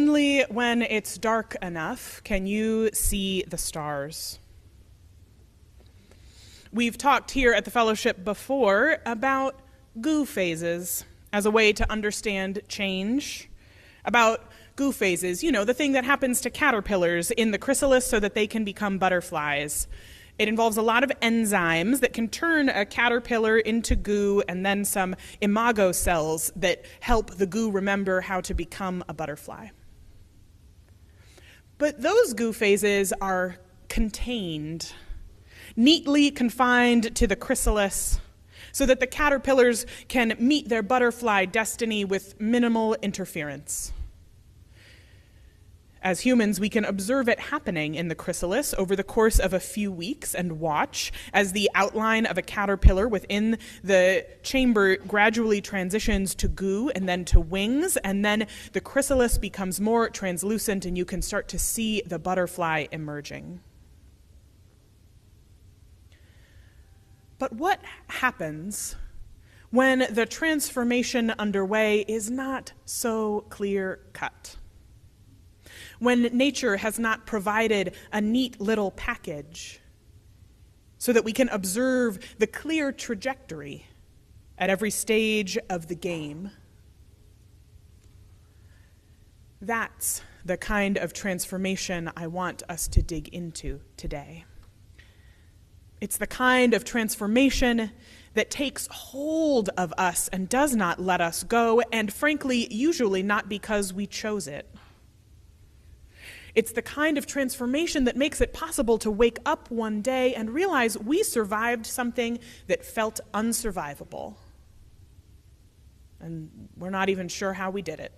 Only when it's dark enough can you see the stars. We've talked here at the fellowship before about goo phases as a way to understand change, about goo phases, the thing that happens to caterpillars in the chrysalis so that they can become butterflies. It involves a lot of enzymes that can turn a caterpillar into goo and then some imago cells that help the goo remember how to become a butterfly. But those goo phases are contained, neatly confined to the chrysalis, so that the caterpillars can meet their butterfly destiny with minimal interference. As humans, we can observe it happening in the chrysalis over the course of a few weeks and watch as the outline of a caterpillar within the chamber gradually transitions to goo and then to wings, and then the chrysalis becomes more translucent and you can start to see the butterfly emerging. But what happens when the transformation underway is not so clear-cut? When nature has not provided a neat little package so that we can observe the clear trajectory at every stage of the game? That's the kind of transformation I want us to dig into today. It's the kind of transformation that takes hold of us and does not let us go, and frankly, usually not because we chose it. It's the kind of transformation that makes it possible to wake up one day and realize we survived something that felt unsurvivable. And we're not even sure how we did it.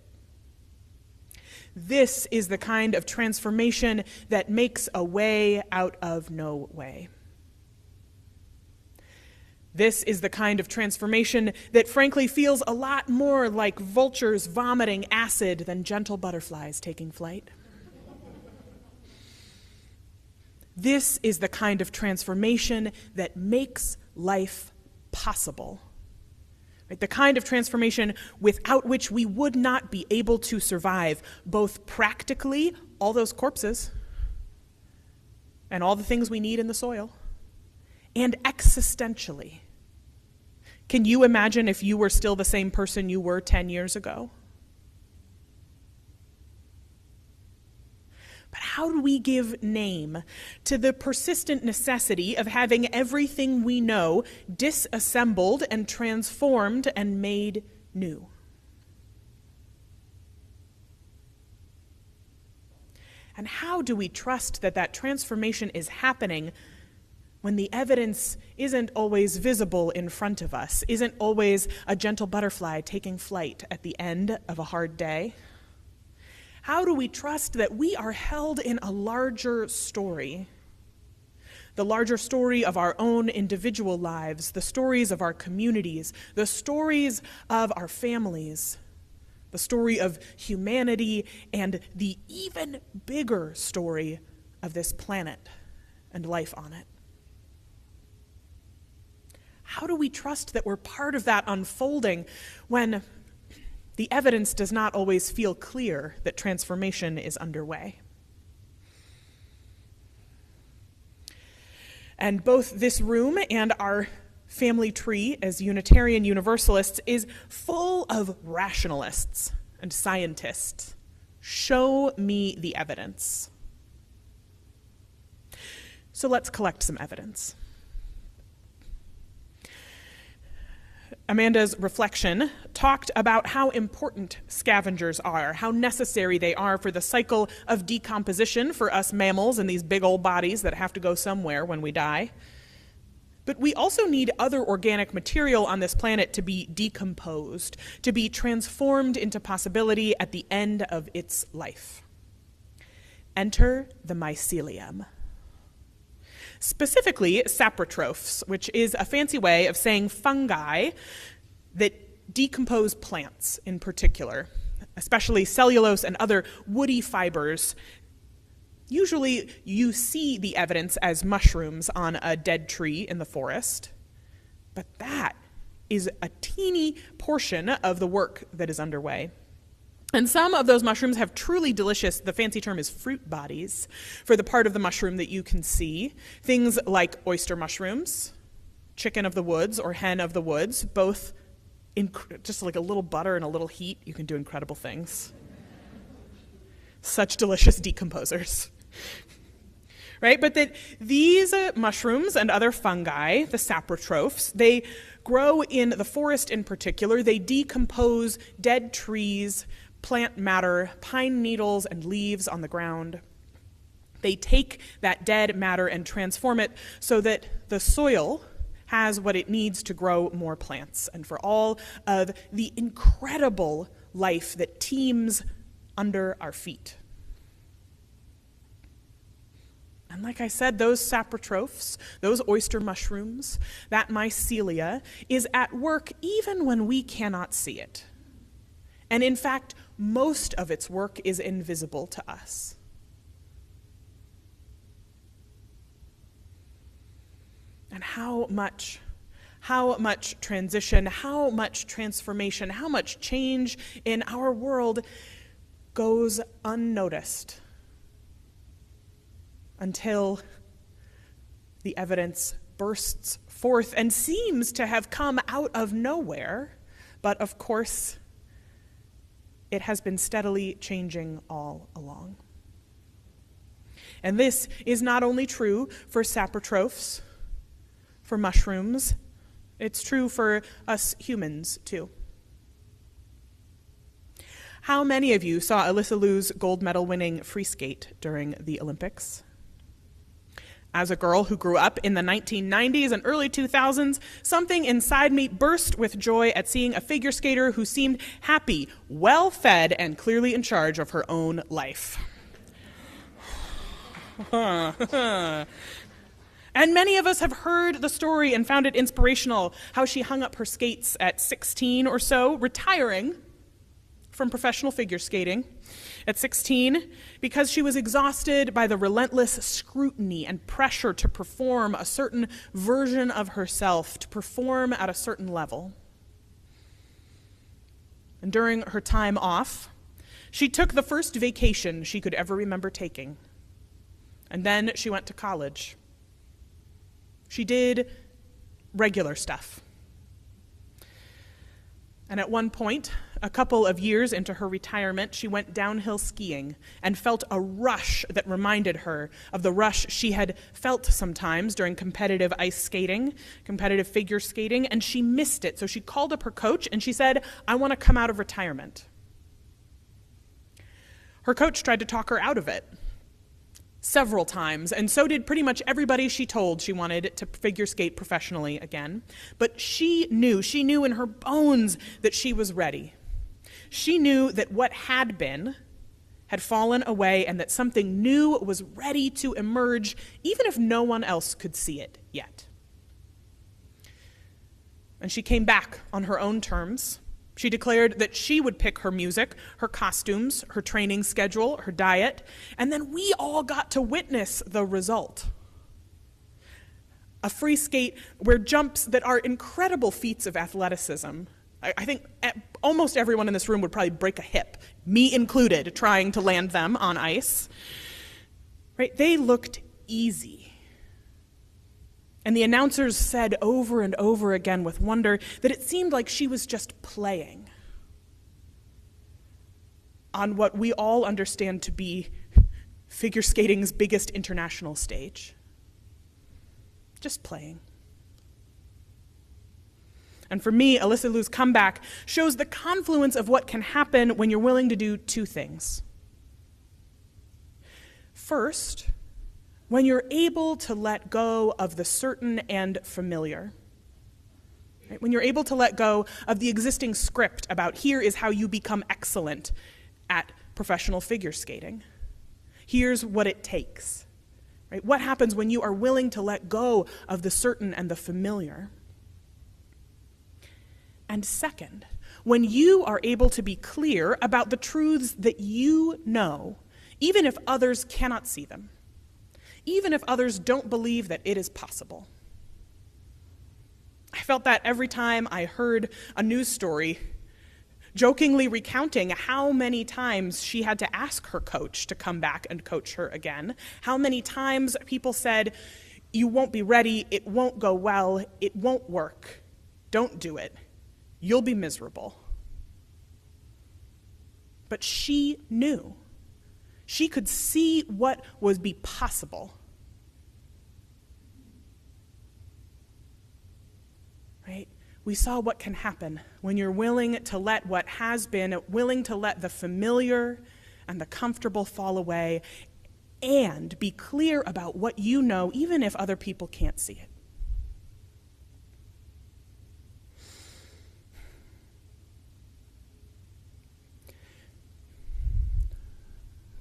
This is the kind of transformation that makes a way out of no way. This is the kind of transformation that frankly feels a lot more like vultures vomiting acid than gentle butterflies taking flight. This is the kind of transformation that makes life possible. Right? The kind of transformation without which we would not be able to survive, both practically, all those corpses, and all the things we need in the soil, and existentially. Can you imagine if you were still the same person you were 10 years ago? But how do we give name to the persistent necessity of having everything we know disassembled and transformed and made new? And how do we trust that that transformation is happening when the evidence isn't always visible in front of us, isn't always a gentle butterfly taking flight at the end of a hard day? How do we trust that we are held in a larger story? The larger story of our own individual lives, the stories of our communities, the stories of our families, the story of humanity, and the even bigger story of this planet and life on it. How do we trust that we're part of that unfolding when the evidence does not always feel clear that transformation is underway? And both this room and our family tree as Unitarian Universalists is full of rationalists and scientists. Show me the evidence. So let's collect some evidence. Amanda's reflection talked about how important scavengers are, how necessary they are for the cycle of decomposition for us mammals and these big old bodies that have to go somewhere when we die. But we also need other organic material on this planet to be decomposed, to be transformed into possibility at the end of its life. Enter the mycelium. Specifically, saprotrophs, which is a fancy way of saying fungi that decompose plants in particular, especially cellulose and other woody fibers. Usually you see the evidence as mushrooms on a dead tree in the forest, but that is a teeny portion of the work that is underway. And some of those mushrooms have truly delicious, the fancy term is fruit bodies, for the part of the mushroom that you can see. Things like oyster mushrooms, chicken of the woods or hen of the woods, both just like a little butter and a little heat, you can do incredible things. Such delicious decomposers. Right? But that these mushrooms and other fungi, the saprotrophs, they grow in the forest in particular. They decompose dead trees, plant matter, pine needles, and leaves on the ground. They take that dead matter and transform it so that the soil has what it needs to grow more plants and for all of the incredible life that teems under our feet. And like I said, those saprotrophs, those oyster mushrooms, that mycelia is at work even when we cannot see it. And in fact, most of its work is invisible to us. And how much transition, how much transformation, how much change in our world goes unnoticed until the evidence bursts forth and seems to have come out of nowhere, but of course, it has been steadily changing all along. And this is not only true for saprotrophs, for mushrooms, it's true for us humans too. How many of you saw Alyssa Liu's gold medal winning free skate during the Olympics? As a girl who grew up in the 1990s and early 2000s, something inside me burst with joy at seeing a figure skater who seemed happy, well-fed, and clearly in charge of her own life. And many of us have heard the story and found it inspirational, how she hung up her skates at 16 or so, retiring from professional figure skating at 16 because she was exhausted by the relentless scrutiny and pressure to perform a certain version of herself, to perform at a certain level. And during her time off, she took the first vacation she could ever remember taking. And then she went to college. She did regular stuff. And at one point, a couple of years into her retirement, she went downhill skiing and felt a rush that reminded her of the rush she had felt sometimes during competitive ice skating, competitive figure skating, and she missed it. So she called up her coach and she said, "I want to come out of retirement." Her coach tried to talk her out of it several times, and so did pretty much everybody she told she wanted to figure skate professionally again. But she knew in her bones that she was ready. She knew that what had been had fallen away and that something new was ready to emerge, even if no one else could see it yet. And she came back on her own terms. She declared that she would pick her music, her costumes, her training schedule, her diet, and then we all got to witness the result. A free skate where jumps that are incredible feats of athleticism. I think almost everyone in this room would probably break a hip, me included, trying to land them on ice. Right? They looked easy. And the announcers said over and over again with wonder that it seemed like she was just playing on what we all understand to be figure skating's biggest international stage. Just playing. And for me, Alyssa Liu's comeback shows the confluence of what can happen when you're willing to do two things. First, when you're able to let go of the certain and familiar. Right? When you're able to let go of the existing script about here is how you become excellent at professional figure skating. Here's what it takes. Right? What happens when you are willing to let go of the certain and the familiar? And second, when you are able to be clear about the truths that you know, even if others cannot see them, even if others don't believe that it is possible. I felt that every time I heard a news story jokingly recounting how many times she had to ask her coach to come back and coach her again, how many times people said, "You won't be ready, it won't go well, it won't work, don't do it, you'll be miserable." But she knew. She could see what would be possible. Right? We saw what can happen when you're willing to let what has been, willing to let the familiar and the comfortable fall away, and be clear about what you know, even if other people can't see it.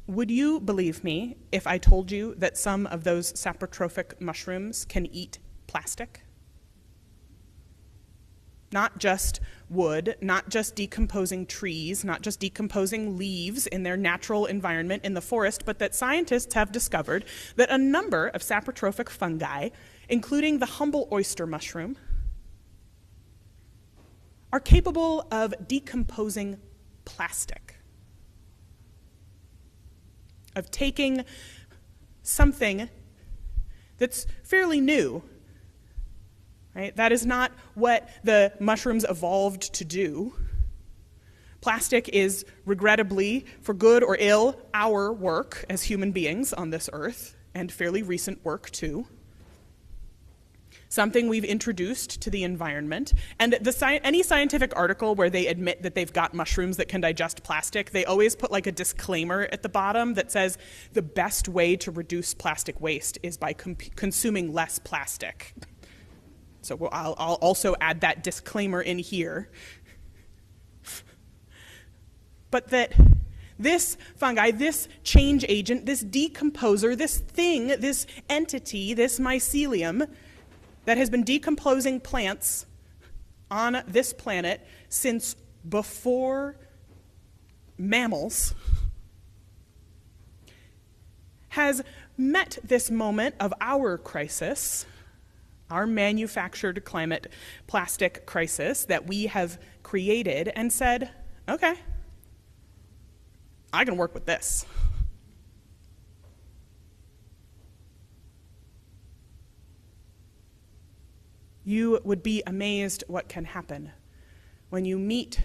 Would you believe me if I told you that some of those saprotrophic mushrooms can eat plastic? Not just wood, not just decomposing trees, not just decomposing leaves in their natural environment in the forest, but that scientists have discovered that a number of saprotrophic fungi, including the humble oyster mushroom, are capable of decomposing plastic, of taking something that's fairly new, right? That is not what the mushrooms evolved to do. Plastic is, regrettably, for good or ill, our work as human beings on this earth, and fairly recent work too. Something we've introduced to the environment. And any scientific article where they admit that they've got mushrooms that can digest plastic, they always put like a disclaimer at the bottom that says the best way to reduce plastic waste is by consuming less plastic. So I'll also add that disclaimer in here. But that this fungi, this change agent, this decomposer, this thing, this entity, this mycelium, that has been decomposing plants on this planet since before mammals, has met this moment of our crisis, our manufactured climate plastic crisis that we have created, and said, okay, I can work with this. You would be amazed what can happen when you meet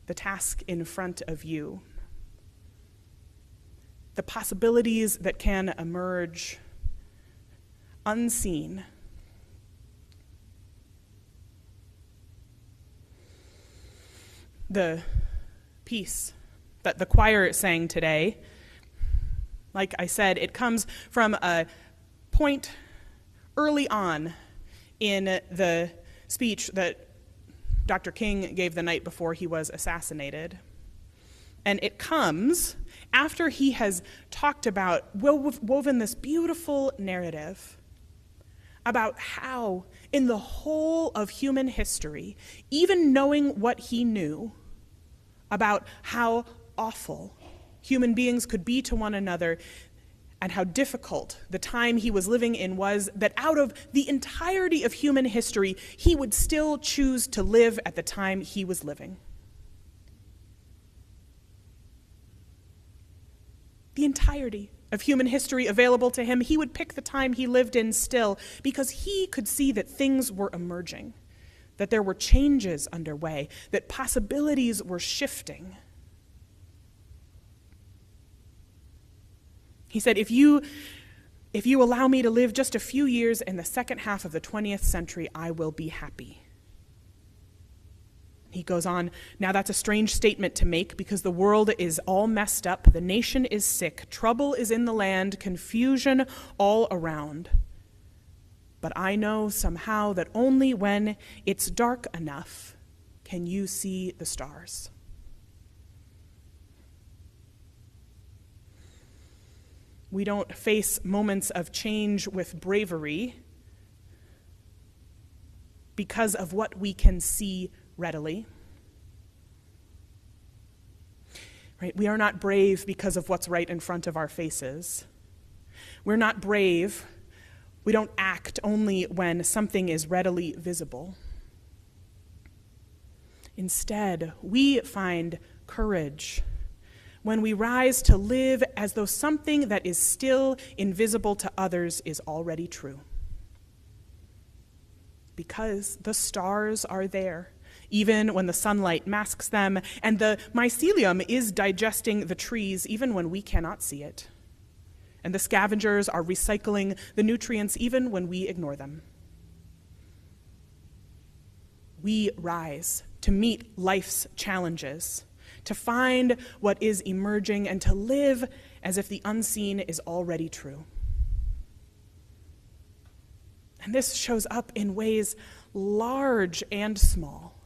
the task in front of you. The possibilities that can emerge unseen. The piece that the choir sang today, like I said, it comes from a point early on in the speech that Dr. King gave the night before he was assassinated. And it comes after he has talked about, woven this beautiful narrative about how in the whole of human history, even knowing what he knew about how awful human beings could be to one another, and how difficult the time he was living in was, that out of the entirety of human history, he would still choose to live at the time he was living. The entirety of human history available to him, he would pick the time he lived in still, because he could see that things were emerging, that there were changes underway, that possibilities were shifting. He said, if you allow me to live just a few years in the second half of the 20th century, I will be happy. He goes on, now that's a strange statement to make because the world is all messed up, the nation is sick, trouble is in the land, confusion all around. But I know somehow that only when it's dark enough can you see the stars. We don't face moments of change with bravery because of what we can see readily. Right? We are not brave because of what's right in front of our faces. We're not brave. We don't act only when something is readily visible. Instead, we find courage when we rise to live as though something that is still invisible to others is already true. Because the stars are there, even when the sunlight masks them, and the mycelium is digesting the trees even when we cannot see it. And the scavengers are recycling the nutrients even when we ignore them. We rise to meet life's challenges, to find what is emerging, and to live as if the unseen is already true. And this shows up in ways large and small.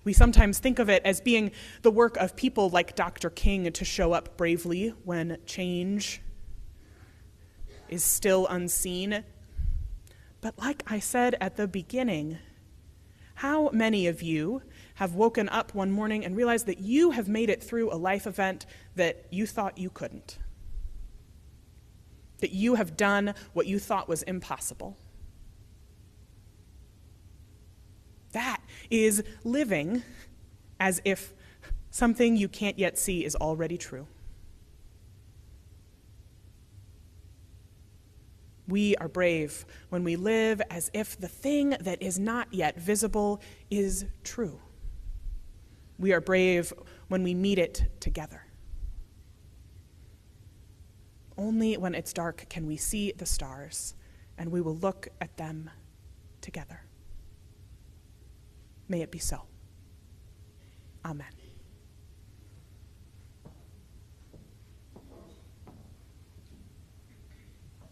We sometimes think of it as being the work of people like Dr. King to show up bravely when change is still unseen. But like I said at the beginning, how many of you have woken up one morning and realized that you have made it through a life event that you thought you couldn't? That you have done what you thought was impossible? That is living as if something you can't yet see is already true. We are brave when we live as if the thing that is not yet visible is true. We are brave when we meet it together. Only when it's dark can we see the stars, and we will look at them together. May it be so. Amen.